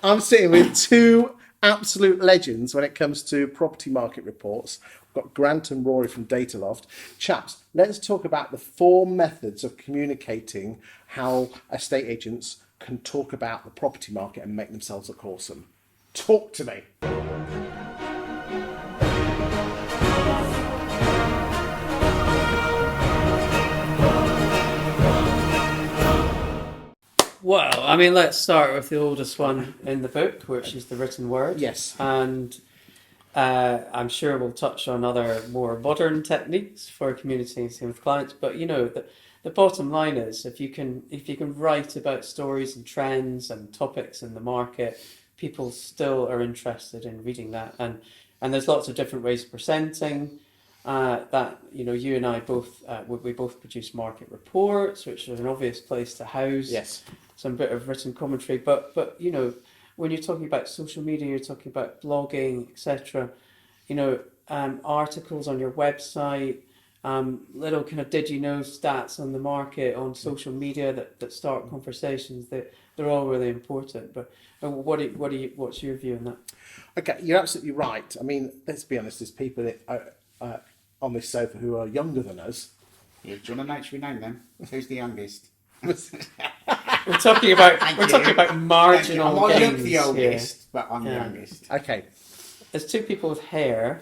I'm sitting with two absolute legends when it comes to property market reports. We've got Grant and Rory from Dataloft. Chaps, let's talk about the four methods of communicating how estate agents can talk about the property market and make themselves look awesome. Talk to me. Well, I mean, let's start with the oldest one in the book, which is the written word. Yes. And I'm sure we'll touch on other more modern techniques for communicating with clients. But the bottom line is if you can write about stories and trends and topics in the market, people still are interested in reading that. And there's lots of different ways of presenting. That you and I both we both produce market reports, which is an obvious place to house Yes. some bit of written commentary. But when you're talking about social media, you're talking about blogging, etc. Articles on your website, little kind of did you know stats on the market on social media that start conversations. They're all really important. But what's your view on that? Okay, you're absolutely right. I mean, let's be honest, there's people on this sofa who are younger than us. Yeah, do you want to know, should we name them? Who's the youngest? We're talking about marginal I might gains look the oldest, but I'm the youngest. Okay. There's two people with hair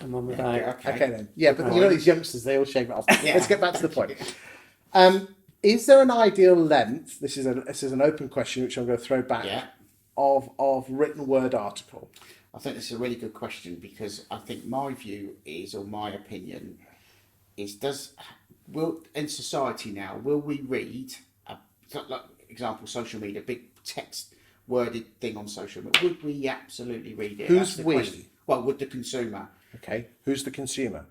and one without. Okay then. Yeah, but these youngsters, they all shave it off. Yeah. Let's get back to the point. Is there an ideal length? This is an open question, which I'm going to throw back. Yeah. Of written word article. I think this is a really good question because I think my view is, or my opinion is, will in society now, will we read, like example, social media, big text worded thing on social media, would we absolutely read it? Who's the we? question. Well, would the consumer? Okay. Who's the consumer?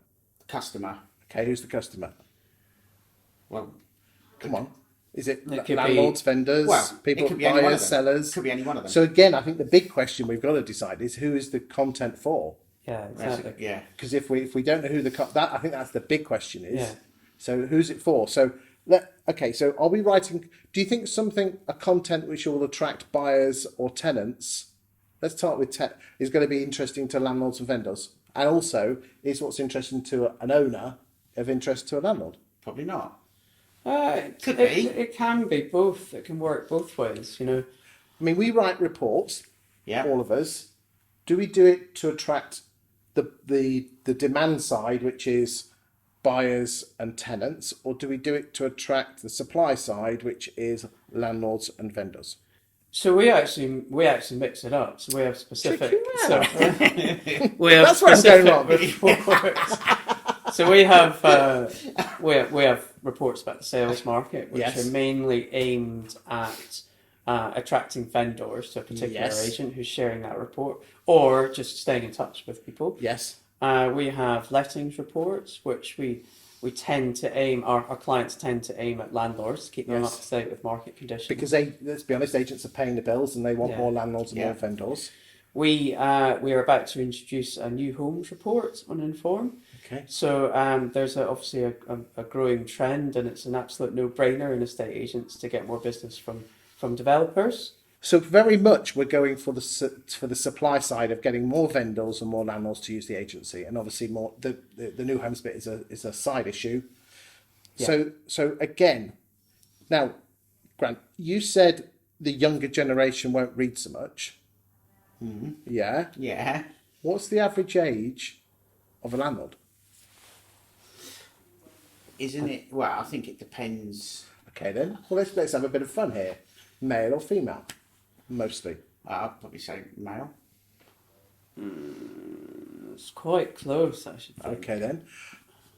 Customer. Okay. Who's the customer? Well, Come on. Is it could landlords, vendors, people, it could be any one of buyers, them. sellers? Could be any one of them. So again, I think the big question we've got to decide is who is the content for? Yeah, exactly. Yeah. Because if we don't know who I think that's the big question is. Yeah. So who's it for? So so are we writing? Do you think a content which will attract buyers or tenants? Let's start with is going to be interesting to landlords and vendors, and also is what's interesting to an owner of interest to a landlord? Probably not. Could be. It can be both. It can work both ways. I mean, we write reports. Yeah. All of us. Do we do it to attract the demand side, which is buyers and tenants, or do we do it to attract the supply side, which is landlords and vendors? So we actually mix it up. So we have specific. We have That's where I'm going wrong. reports. So we have reports about the sales market, which are mainly aimed at attracting vendors to a particular agent who's sharing that report, or just staying in touch with people. Yes. We have lettings reports, which we tend to aim, our clients tend to aim at landlords to keep them up to date with market conditions. Because let's be honest, agents are paying the bills and they want more landlords and more vendors. We are about to introduce a new homes report on Inform. Okay. So there's obviously a growing trend, and it's an absolute no-brainer in estate agents to get more business from developers. So very much we're going for the supply side of getting more vendors and more landlords to use the agency, and obviously more the new homes bit is a side issue. Yeah. So again, now, Grant, you said the younger generation won't read so much. Mm-hmm. Yeah. Yeah. What's the average age of a landlord? Isn't it? Well, I think it depends. Okay then. Well, let's have a bit of fun here. Male or female? Mostly. I'd probably say male. It's quite close, I should think. Okay then.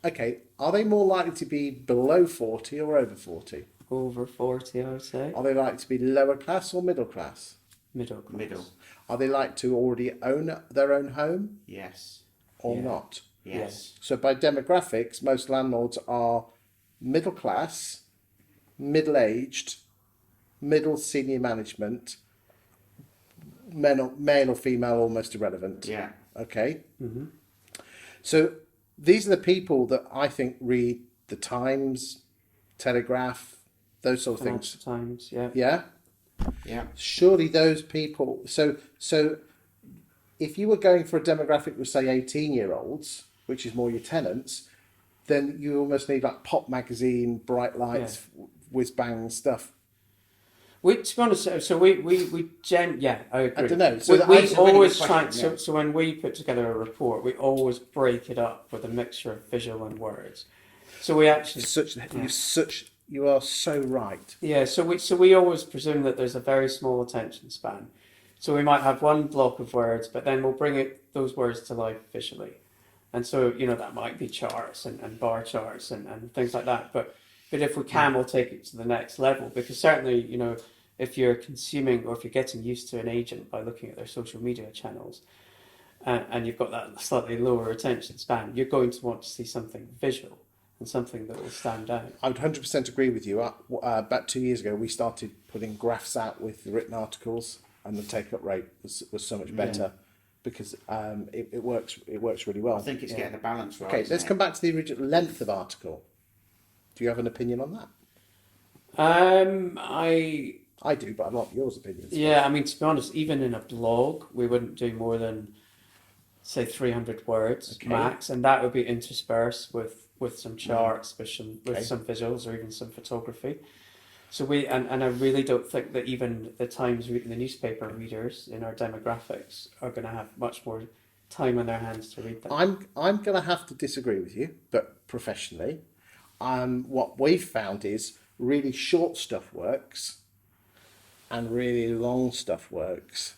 Okay, are they more likely to be below 40 or over 40? Over 40, I would say. Are they likely to be lower class or middle class? Middle class. Middle. Are they likely to already own their own home Yes. or not? Yes. So by demographics, most landlords are middle class, middle-aged, middle senior management, male or female, almost irrelevant. Yeah. Okay. Mm-hmm. So these are the people that I think read the Times, Telegraph, those sort of things. Times, yeah. Yeah. Yeah. Surely those people. So if you were going for a demographic with say 18-year-olds, which is more your tenants, then you almost need like pop magazine, bright lights, whiz bang stuff. To be honest, I agree. I don't know. We So It's a really always good try. question, yeah. So when we put together a report, we always break it up with a mixture of visual and words. So we actually, you are so right. yeah. So we always presume that there's a very small attention span. So we might have one block of words, but then we'll bring those words to life visually. And so, that might be charts and bar charts and things like that. But if we can, we'll take it to the next level, because certainly, if you're consuming or if you're getting used to an agent by looking at their social media channels, and you've got that slightly lower attention span, you're going to want to see something visual and something that will stand out. I would 100% agree with you. About 2 years ago, we started putting graphs out with the written articles, and the take-up rate was so much better because it works really well. I think it's getting the balance right. Okay, let's come back to the original length of article. Do you have an opinion on that? I do, but I want yours opinions. Yeah, I mean, to be honest, even in a blog, we wouldn't do more than, say, 300 words max, and that would be interspersed with some charts, with some visuals, or even some photography. So and I really don't think that even the the newspaper readers in our demographics are going to have much more time on their hands to read them. I'm going to have to disagree with you, but professionally. What we've found is really short stuff works and really long stuff works.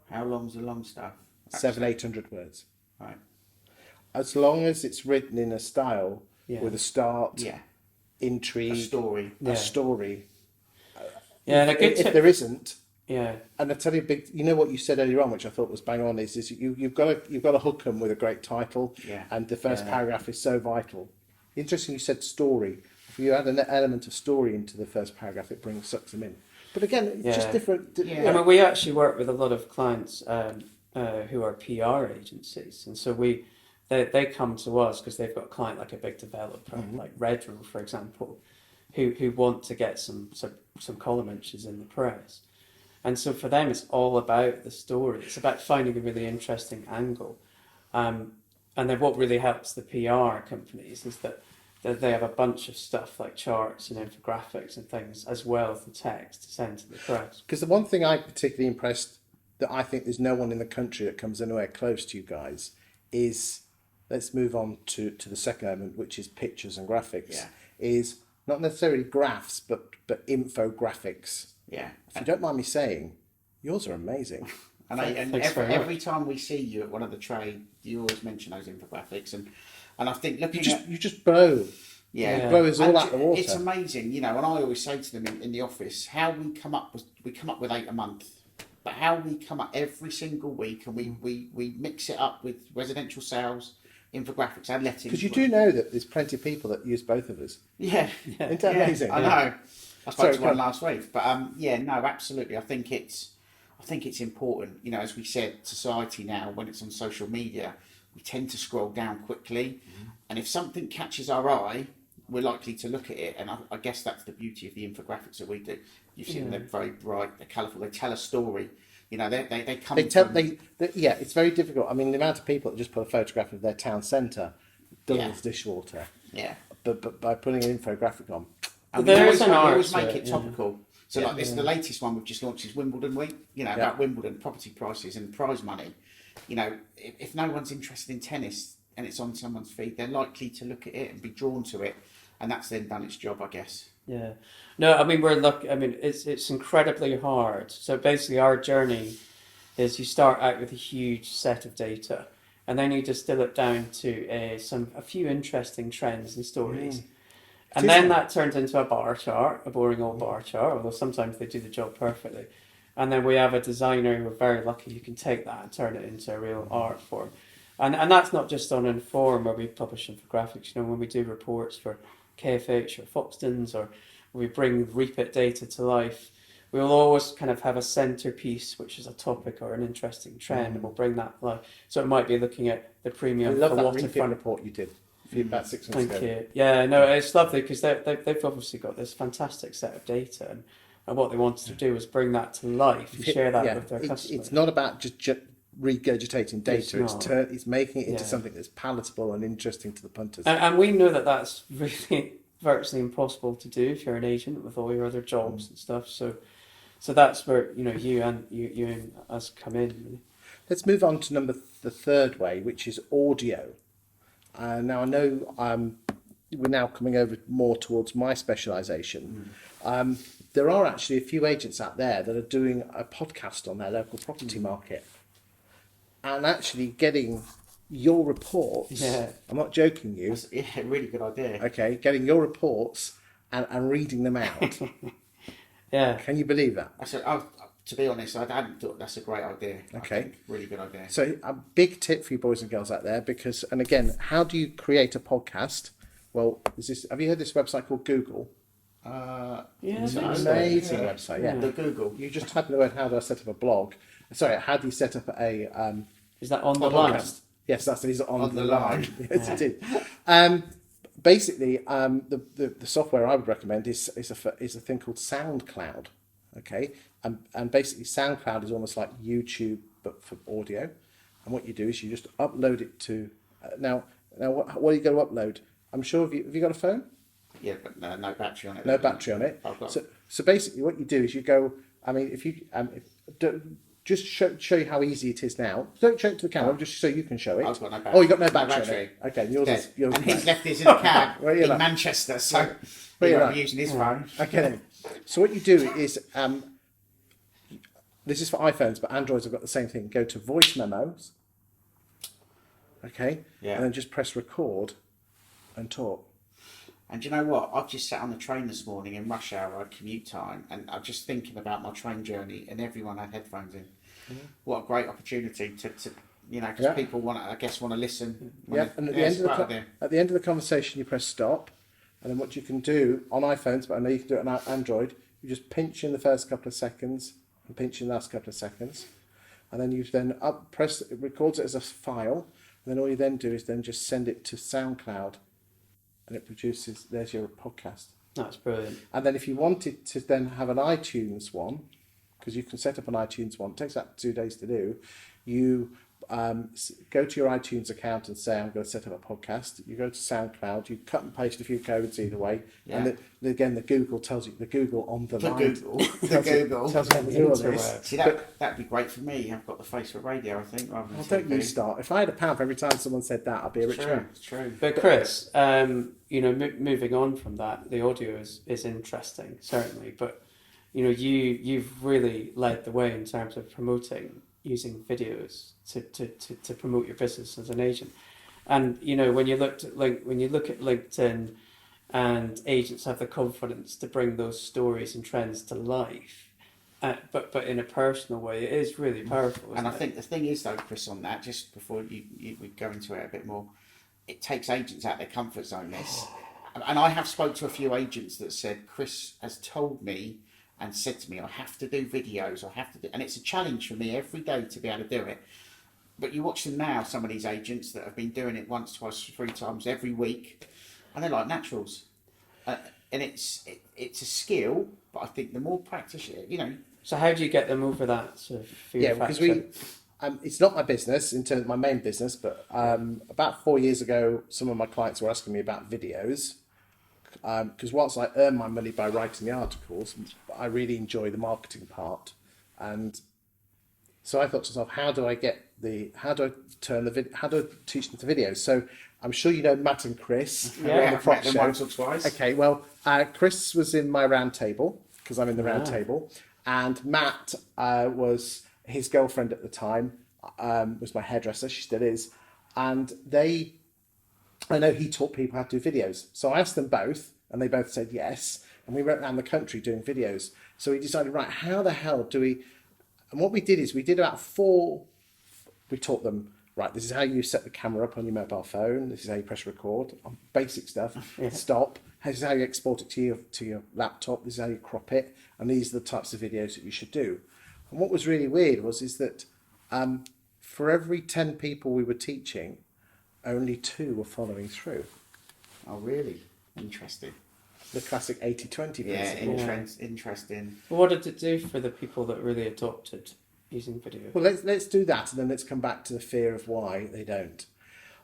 How long's the long stuff? 700-800 words. Right. As long as it's written in a style with a start, Yeah. intrigue, A story. Yeah, and a good if tip. there isn't, Yeah. and I tell you, you know what you said earlier on, which I thought was bang on, is you've got to hook them with a great title, and the first paragraph is so vital. Interesting, you said story. If you add an element of story into the first paragraph, it sucks them in. But again, it's just different. I mean, we actually work with a lot of clients who are PR agencies, and so they come to us because they've got a client like a big developer, like Redrow, for example, who want to get some column inches in the press. And so for them, it's all about the story. It's about finding a really interesting angle. And then what really helps the PR companies is that they have a bunch of stuff like charts and infographics and things, as well as the text to send to the press. Because the one thing I'm particularly impressed, that I think there's no one in the country that comes anywhere close to you guys, is, let's move on to the second element, which is pictures and graphics, is not necessarily graphs, but infographics. Yeah. If you don't mind me saying, yours are amazing. And every time we see you at one of the trade, you always mention those infographics, and I think you just blow. Yeah, you blow us all out the water. It's amazing, and I always say to them in the office how we come up with 8 a month, but how we come up every single week, and we mix it up with residential sales, infographics, and lettings. Because you do know that there's plenty of people that use both of us. Yeah, isn't that amazing? I know. I spoke to one last week, but no, absolutely. I think it's important. As we said, society now, when it's on social media, we tend to scroll down quickly, and if something catches our eye, we're likely to look at it. And I guess that's the beauty of the infographics that we do. You've seen them; they're very bright, they're colourful, they tell a story. They come. It's very difficult. I mean, the amount of people that just put a photograph of their town centre, doubles dishwater. Yeah. But by putting an infographic on, And we there's always make it topical. So like this, the latest one we've just launched is Wimbledon Week. About Wimbledon property prices and prize money. If no one's interested in tennis and it's on someone's feed, they're likely to look at it and be drawn to it, and that's then done its job, I guess. Yeah. No, I mean, we're lucky. I mean, it's incredibly hard. So basically, our journey is you start out with a huge set of data, and then you distill it down to a few interesting trends and stories. And then that turns into a bar chart, a boring old bar chart, although sometimes they do the job perfectly. And then we have a designer who are very lucky who can take that and turn it into a real art form. And that's not just on Inform where we publish infographics. When we do reports for KFH or Foxtons, or we bring Repeat data to life, we'll always kind of have a centerpiece, which is a topic or an interesting trend, and we'll bring that live. So it might be looking at the premium I love for that waterfront report you did about 6 months ago. Thank you. Yeah, no, it's lovely because they've obviously got this fantastic set of data, and And what they wanted to do was bring that to life and share that with their customers. It's not about just regurgitating data. It's not. It's making it into Yeah. something that's palatable and interesting to the punters. And we know that that's really virtually impossible to do if you're an agent with all your other jobs and stuff. So that's where you and us come in. Let's move on to the third way, which is audio. Now I know we're now coming over more towards my specialisation. There are actually a few agents out there that are doing a podcast on their local property market and actually getting your reports. Yeah. I'm not joking you. That's, yeah, really good idea. Okay, getting your reports and reading them out. Yeah. Can you believe that? To be honest, I hadn't thought that's a great idea. Okay. I think, really good idea. So a big tip for you boys and girls out there, because, and again, how do you create a podcast? Well, have you heard this website called Google? Yeah, It's an I think so. amazing website, yeah. The Google. You just type in the word, how do I set up a blog? Sorry, how do you set up a Is that on the line? podcast? Yes, that's it. Is on the line. line. Yes, it is. Basically, the software I would recommend is a thing called SoundCloud. Okay, and basically SoundCloud is almost like YouTube but for audio. And what you do is you just upload it to. Now, what are you going to upload? I'm sure have you got a phone? Yeah, but no battery on it. No battery on it. I've got. So basically, what you do is you go. I mean, if you just show you how easy it is now. Don't show it to the camera, just so you can show it. I've got no battery. Oh, you got no battery. No on battery. it. Okay, yours. And he's left his in the cab Where are you in at? Manchester, so Where he you won't at? be using his phone. Okay then. So what you do is, this is for iPhones, but Androids have got the same thing. Go to voice memos. Okay. Yeah. And then just press record, and talk. And do you know what? I've just sat on the train this morning in rush hour commute time, and I'm just thinking about my train journey, and everyone had headphones in. What a great opportunity to because Yeah. people want to listen. Yeah. And at the end of the conversation, you press stop, and then what you can do on iPhones, but I know you can do it on Android. You just pinch in the first couple of seconds and pinch in the last couple of seconds, and then you then press. It records it as a file, and then all you then do is then just send it to SoundCloud, and it produces. There's your podcast. That's brilliant. And then if you wanted to then have an iTunes one, because you can set up an iTunes one, it takes about 2 days to do, you go to your iTunes account and say, I'm going to set up a podcast. You go to SoundCloud, you cut and paste a few codes either way. Yeah. And again, the Google tells you, the Google on the line. Google. The Google. Tells you how to do all this. Interweb. See, that'd be great for me. I've got the face for radio, I think, rather than Well, don't TV. you start. If I had £1 for every time someone said that, I'd be a rich man. It's true. But Chris, moving on from that, the audio is interesting, certainly. But you've really led the way in terms of promoting using videos to promote your business as an agent. And when you look at LinkedIn, and agents have the confidence to bring those stories and trends to life, but in a personal way, it is really powerful. And I isn't it? think the thing is, though, Chris, on that, just before we go into it a bit more, it takes agents out of their comfort zone. This, and I have spoke to a few agents that said, Chris has told me and said to me, I have to do videos, I have to do, and it's a challenge for me every day to be able to do it. But you watch them now, some of these agents that have been doing it once, twice, 3 times every week, and they're like naturals. And it's a skill, but I think the more practice, So how do you get them over that sort of fear Yeah, because it's not my business in terms of my main business, but about 4 years ago, some of my clients were asking me about videos. Because whilst I earn my money by writing the articles, I really enjoy the marketing part, and so I thought to myself, how do I teach them to videos? So I'm sure you know Matt and Chris. Yeah, on the I've prop met them show. once or twice. Okay, well, Chris was in my round table because I'm in the round table, and Matt was his girlfriend at the time, was my hairdresser. She still is, and I know he taught people how to do videos. So I asked them both, and they both said yes. And we went around the country doing videos. So we decided, right, how the hell do we... And what we did is we did about 4... We taught them, right, this is how you set the camera up on your mobile phone. This is how you press record. Basic stuff. Stop. This is how you export it to your laptop. This is how you crop it. And these are the types of videos that you should do. And what was really weird is that for every 10 people we were teaching, only 2 were following through. Oh, really? Interesting. the classic 80-20 Yeah, principle. interesting. What did it do for the people that really adopted using video? Well, let's do that, and then let's come back to the fear of why they don't.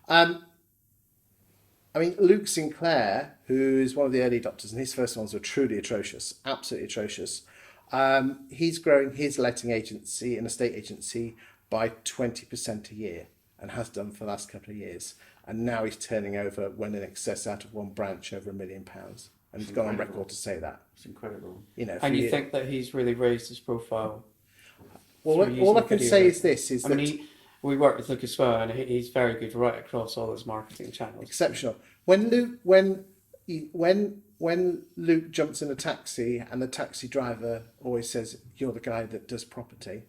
I mean, Luke Sinclair, who is one of the early adopters, and his first ones were truly atrocious, absolutely atrocious. He's growing his letting agency and estate agency by 20% a year, and has done for the last couple of years. And now he's turning over, when in excess out of one branch, over £1 million, and he's gone on record to say that. It's incredible. You know, And you think that he's really raised his profile? well, through all I using can video? say is this: I mean, we work with Luke as well, and he's very good right across all his marketing channels. exceptional. When Luke jumps in a taxi and the taxi driver always says, "You're the guy that does property."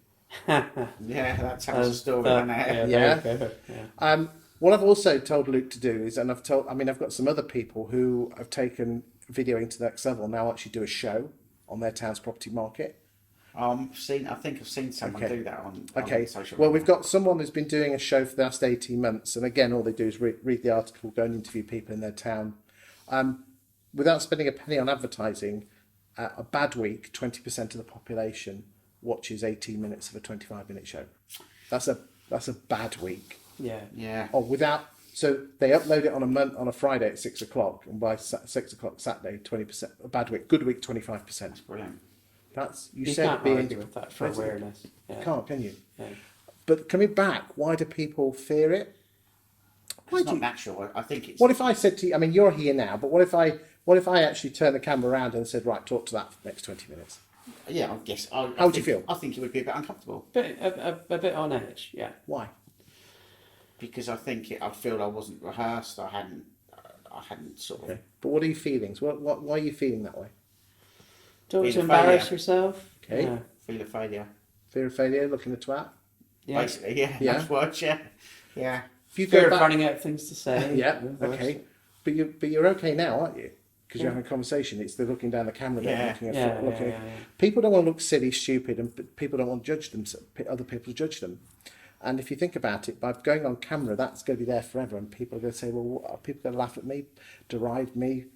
Yeah, that tells a story, doesn't it? Yeah. Very clever, yeah. What I've also told Luke to do is, and I've got some other people who have taken videoing to the next level now actually do a show on their town's property market. I think I've seen someone Okay. do that on Okay, social well, media. we've got someone who's been doing a show for the last 18 months, and again, all they do is read the article, go and interview people in their town. Without spending a penny on advertising, a bad week, 20% of the population watches 18 minutes of a 25-minute show. That's a bad week. Yeah. Yeah. Oh, so they upload it on a Friday at 6 o'clock, and by 6 o'clock Saturday, 20%. A bad week, good week, 25%. Brilliant. That's You said can't being argue with that for awareness. Yeah. Can't, can you? Yeah. But coming back, why do people fear it? Why It's do not you, natural. I think it's. what if I said to you? I mean, you're here now, but what if I actually turned the camera around and said, right, talk to that for the next 20 minutes? Yeah, I guess. How would you feel? I think it would be a bit uncomfortable A bit on edge, yeah. Why? because I think I feel I wasn't rehearsed. I hadn't sort of. Okay. But what are your feelings? Why are you feeling that way? Don't Being to a embarrass failure. yourself. Okay. Yeah. Feel a failure. Fear of failure, looking at twat? Yeah. Basically, yeah. Yeah. Nice words, yeah. Yeah. If you Fear go of back, running out of things to say. yeah, of course. okay. But you're okay now, aren't you? Because you're having a conversation. It's the looking down the camera, there, Yeah. looking at, Yeah, looking yeah, at. yeah. People don't want to look silly, stupid, and people don't want to judge them. Other people judge them. And if you think about it, by going on camera, that's going to be there forever, and people are going to say, "Well, are people going to laugh at me, deride me?"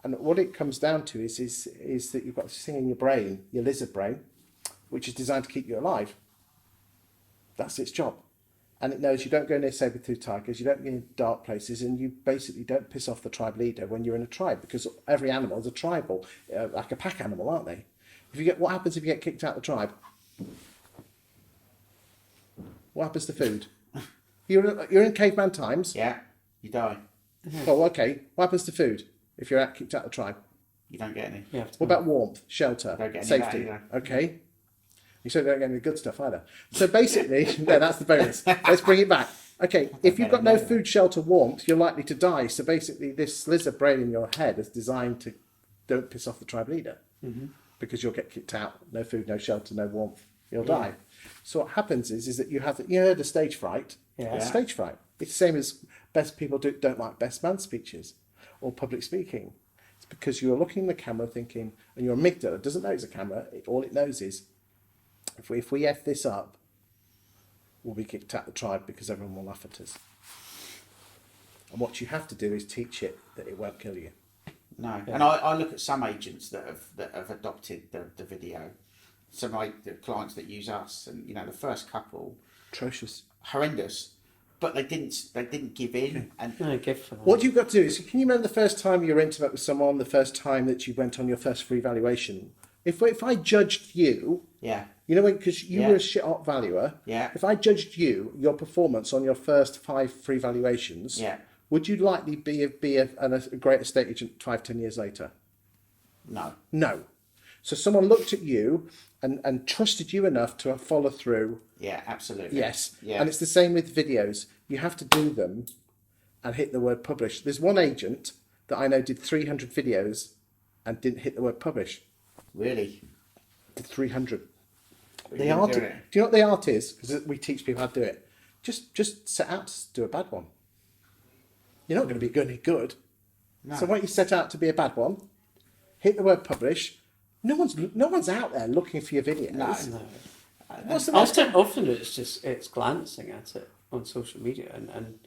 And what it comes down to is that you've got this thing in your brain, your lizard brain, which is designed to keep you alive. That's its job. And it knows you don't go near saber-toothed tigers, you don't go in dark places, and you basically don't piss off the tribe leader when you're in a tribe, because every animal is a tribal, like a pack animal, aren't they? What happens if you get kicked out of the tribe? What happens to food? You're in caveman times. Yeah. You die. Oh, okay. What happens to food if you're kicked out of the tribe? You don't get any. You have to. What about warmth, shelter, Don't get any safety? of that Okay. You certainly don't get any good stuff either. So basically, no, that's the bonus. Let's bring it back. Okay, if you've got no food, shelter, warmth, you're likely to die. So basically, this lizard brain in your head is designed to don't piss off the tribe leader, because you'll get kicked out. No food, no shelter, no warmth. You'll die. So what happens is that you heard of stage fright. Yeah. Stage fright. It's the same as best people don't like best man speeches or public speaking. It's because you're looking in the camera thinking, and your amygdala doesn't know it's a camera. All it knows is, if we F this up, we'll be kicked out the tribe because everyone will laugh at us. And what you have to do is teach it that it won't kill you. No. Yeah. And I look at some agents that have adopted the video. Some of the clients that use us, and the first couple, Atrocious. horrendous, but they didn't give in. And No gift for that. What you've got to do is, can you remember the first time you were intimate with someone, the first time that you went on your first free valuation? If I judged you, yeah, because you Yeah. were a shit hot valuer, Yeah. if I judged your performance on your first 5 free valuations, Yeah. would you likely be a great estate agent 5-10 years later? no, No. So someone looked at you and trusted you enough to follow through. yeah, absolutely, Yes. yeah, And it's the same with videos. You have to do them and hit the word publish. There's one agent that I know did 300 videos and didn't hit the word publish. really. Did 300. But The you art. didn't Do do it. you know what the art is? Because we teach people how to do it. Just set out to do a bad one. You're not going to be any good. No. So why don't you set out to be a bad one? Hit the word publish. No one's out there looking for your videos. No. No. What's the most? Often it's glancing at it on social media and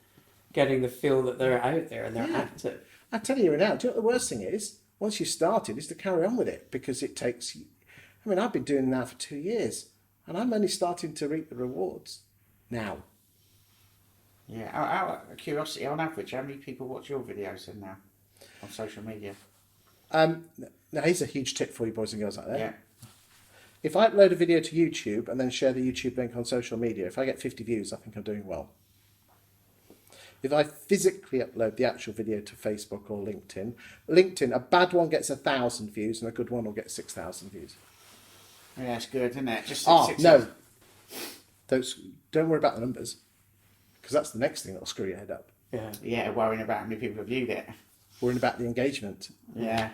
getting the feel that they're out there and they're Yeah. active. I tell you right now. Do you know what the worst thing is? once you started, is to carry on with it, because it takes. I mean, I've been doing it now for 2 years, and I'm only starting to reap the rewards now. Yeah. Out of curiosity, on average, how many people watch your videos then now on social media? Now, here's a huge tip for you boys and girls out there. Yeah. If I upload a video to YouTube and then share the YouTube link on social media, if I get 50 views, I think I'm doing well. If I physically upload the actual video to Facebook or LinkedIn, a bad one gets 1,000 views and a good one will get 6,000 views. Yeah, it's good, isn't it? Just No. Don't worry about the numbers, because that's the next thing that'll screw your head up. Yeah. Yeah, worrying about how many people have viewed it. Worrying about the engagement. Yeah.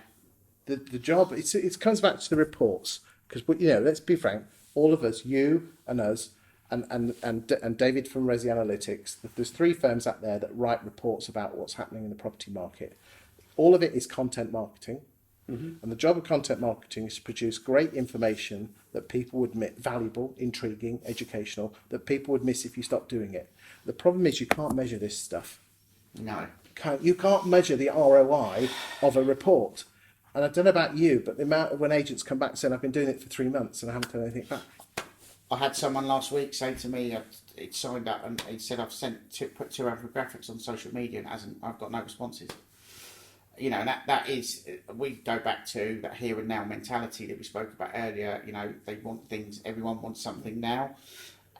The job, it comes back to the reports, because, let's be frank, all of us, you and us, and David from Resi Analytics, there's 3 firms out there that write reports about what's happening in the property market. All of it is content marketing. Mm-hmm. And the job of content marketing is to produce great information that people would miss, valuable, intriguing, educational, that people would miss if you stopped doing it. The problem is you can't measure this stuff. No. You can't measure the ROI of a report. And I don't know about you, but the amount of when agents come back saying, I've been doing it for 3 months and I haven't done anything back. I had someone last week say to me, he'd signed up and he said, I've put 2 graphics on social media and I've got no responses. You know, and that is, we go back to that here and now mentality that we spoke about earlier. You know, they want things, everyone wants something now.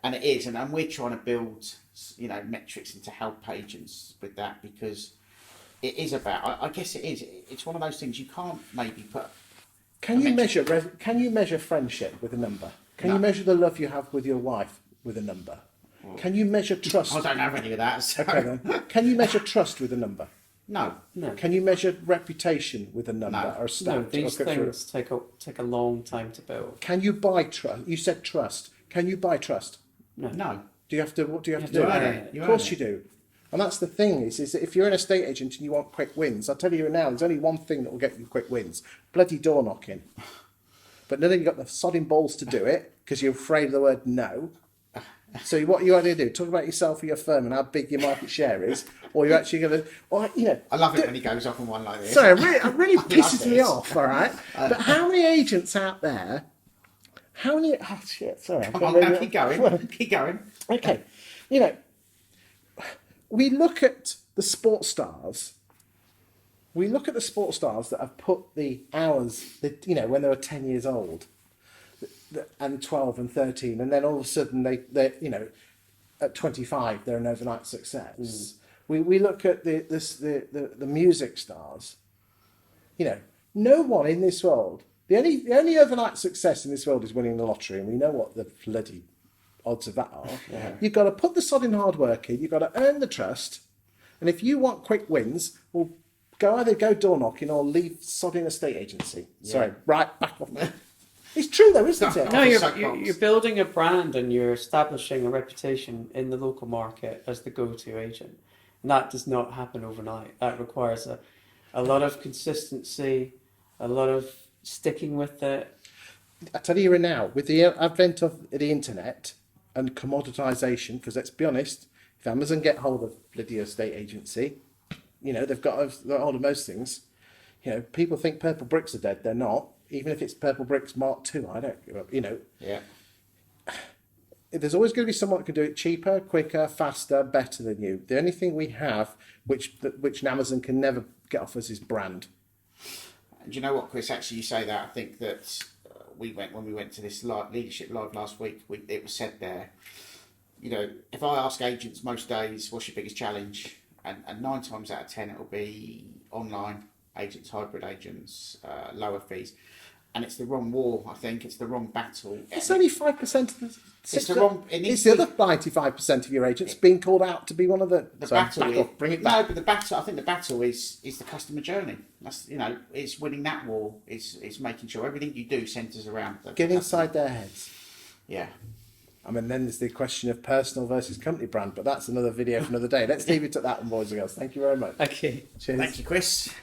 And it is, and we're trying to build, metrics and to help agents with that, because it is about, I guess it is, it's one of those things you can't maybe put. Can you measure friendship with a number? Can you measure the love you have with your wife with a number? Can you measure trust? I don't have any of that. So. Okay then. Can you measure trust with a number? No. Can you measure reputation with a number or a stat? No, these things take a long time to build. Can you buy trust? You said trust. Can you buy trust? No. Do you have to? What do you have to do? earn it. Of course you do. And that's the thing is that if you're an estate agent and you want quick wins, I'll tell you now, there's only one thing that will get you quick wins: bloody door knocking. But then you've got the sodding balls to do it because you're afraid of the word no. So what you want to do? Talk about yourself or your firm and how big your market share is, or you're actually going to, I love it when he goes off on one like this. Sorry, it really pisses me off. All right, but how many agents out there? How many? Oh shit! Sorry, Come on, now keep going. Keep going. Okay, we look at the sports stars. We look at the sports stars that have put the hours, when they were 10 years old, and 12 and 13, and then all of a sudden they at 25 they're an overnight success. We look at the music stars. No one in this world. The only overnight success in this world is winning the lottery, and we know what the bloody odds of that are. Yeah. You've got to put the sodding hard work in. You've got to earn the trust, and if you want quick wins, well, either go door knocking or leave sodding estate agency. Yeah. Sorry, right back off. It's true though, isn't it? No, you're building a brand and you're establishing a reputation in the local market as the go-to agent. And that does not happen overnight. That requires a lot of consistency, a lot of sticking with it. I tell you now, with the advent of the internet and commoditisation, because let's be honest, if Amazon get hold of bloody estate agency, they've got hold of most things. People think purple bricks are dead. They're not. Even if it's purple bricks Mark II, I don't give up. Yeah. There's always going to be someone that can do it cheaper, quicker, faster, better than you. The only thing we have, which Amazon can never get off us, is brand. And do you know what, Chris? Actually, you say that. I think that when we went to this leadership live last week, it was said there. If I ask agents most days, what's your biggest challenge? And 9 times out of 10, it'll be online agents, hybrid agents, lower fees. And it's the wrong war, I think. It's the wrong battle. It's only 5% of the... It's the wrong... It's the other 95% of your agents being called out to be one of the... battle. Bring it back. No, but the battle... I think the battle is the customer journey. That's, it's winning that war. It's making sure everything you do centres around the Get inside their heads. Yeah. I mean, then there's the question of personal versus company brand, but that's another video for another day. Let's leave it at that one, boys and girls. Thank you very much. Okay. Cheers. Thank you, Chris.